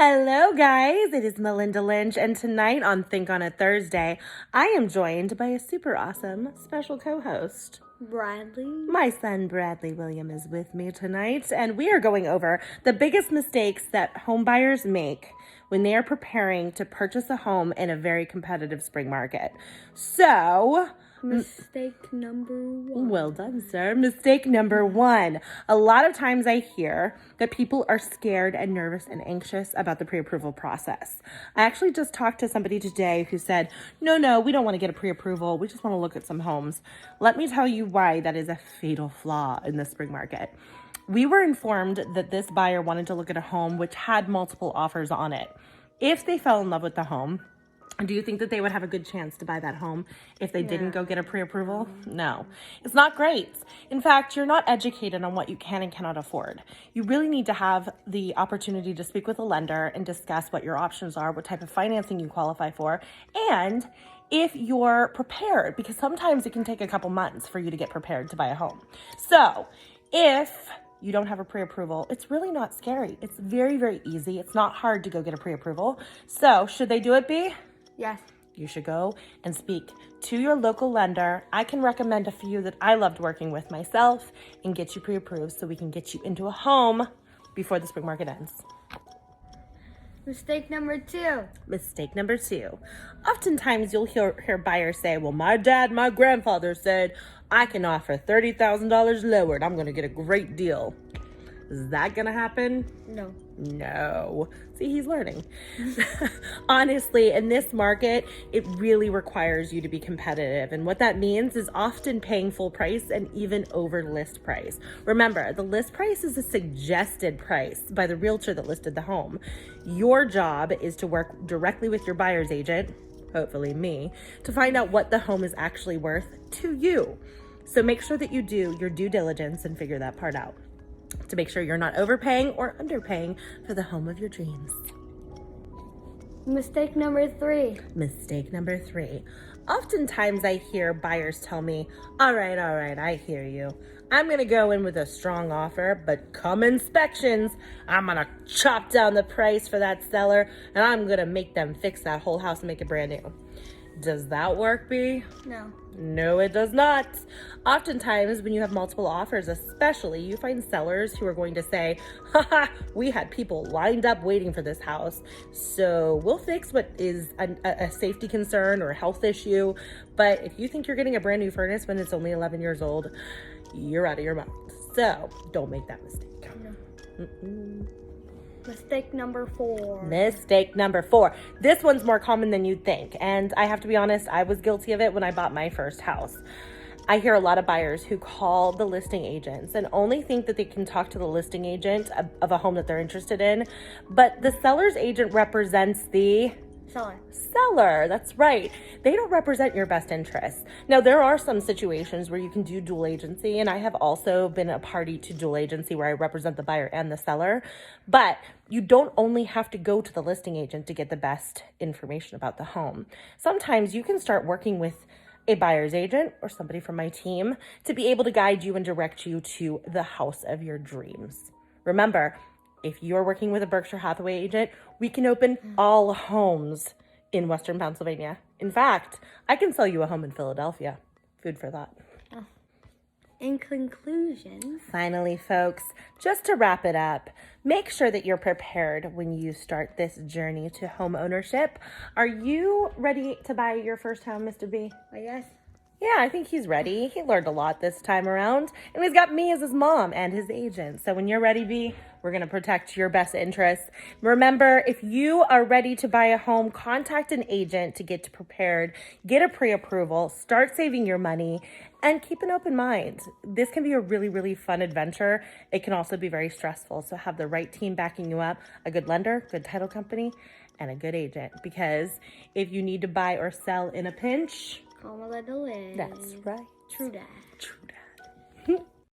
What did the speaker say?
Hello, guys. It is Melinda Lynch, and tonight on Think on a Thursday, I am joined by a super awesome special co-host. Bradley. My son Bradley William is with me tonight, and we are going over the biggest mistakes that home buyers make when they are preparing to purchase a home in a very competitive spring market. So, Mistake number one. well done, sir. Mistake number one. A lot of times I hear that people are scared and nervous and anxious about the pre-approval process. I actually just talked to somebody today who said, no, we don't want to get a pre-approval. We just want to look at some homes. Let me tell you why that is a fatal flaw in the spring market. We were informed that this buyer wanted to look at a home which had multiple offers on it. If they fell in love with the home, do you think that they would have a good chance to buy that home if they didn't go get a pre-approval? No. It's not great. In fact, you're not educated on what you can and cannot afford. You really need to have the opportunity to speak with a lender and discuss what your options are, what type of financing you qualify for, and if you're prepared, because sometimes it can take a couple months for you to get prepared to buy a home. So if you don't have a pre-approval, it's really not scary. It's very, very easy. It's not hard to go get a pre-approval. So should they do it, B? Yes. You should go and speak to your local lender. I can recommend a few that I loved working with myself and get you pre-approved so we can get you into a home before the spring market ends. Mistake number two. Mistake number two. Oftentimes you'll hear buyers say, well, my grandfather said I can offer $30,000 lower and I'm going to get a great deal. Is that going to happen? No. No. See, he's learning. Honestly, in this market, it really requires you to be competitive. And what that means is often paying full price and even over list price. Remember, the list price is a suggested price by the realtor that listed the home. Your job is to work directly with your buyer's agent, hopefully me, to find out what the home is actually worth to you. So make sure that you do your due diligence and figure that part out, to make sure you're not overpaying or underpaying for the home of your dreams. Mistake number three. Mistake number three. Oftentimes I hear buyers tell me, all right, I hear you. I'm going to go in with a strong offer, but come inspections, I'm going to chop down the price for that seller and I'm going to make them fix that whole house and make it brand new. Does that work, B? No. No, it does not. Oftentimes, when you have multiple offers, especially, you find sellers who are going to say, haha, we had people lined up waiting for this house, so we'll fix what is a safety concern or a health issue. But if you think you're getting a brand new furnace when it's only 11 years old, you're out of your mind. So don't make that mistake. No. Mistake number four. Mistake number four. This one's more common than you'd think. And I have to be honest, I was guilty of it when I bought my first house. I hear a lot of buyers who call the listing agents and only think that they can talk to the listing agent of a home that they're interested in. But the seller's agent represents the seller. That's right. They don't represent your best interests. Now, there are some situations where you can do dual agency, and I have also been a party to dual agency where I represent the buyer and the seller. But you don't only have to go to the listing agent to get the best information about the home. Sometimes you can start working with a buyer's agent or somebody from my team to be able to guide you and direct you to the house of your dreams. Remember, if you're working with a Berkshire Hathaway agent, we can open all homes in Western Pennsylvania. In fact, I can sell you a home in Philadelphia. Food for thought. In conclusion, finally, folks, just to wrap it up, make sure that you're prepared when you start this journey to home ownership. Are you ready to buy your first home, Mr. B? Yes. Yeah, I think he's ready. He learned a lot this time around. And he's got me as his mom and his agent. So when you're ready, B, we're going to protect your best interests. Remember, if you are ready to buy a home, contact an agent to get prepared, get a pre-approval, start saving your money, and keep an open mind. This can be a really, really fun adventure. It can also be very stressful. So have the right team backing you up, a good lender, good title company, and a good agent. Because if you need to buy or sell in a pinch, call Melinda Lynch. that's right. True that. True that.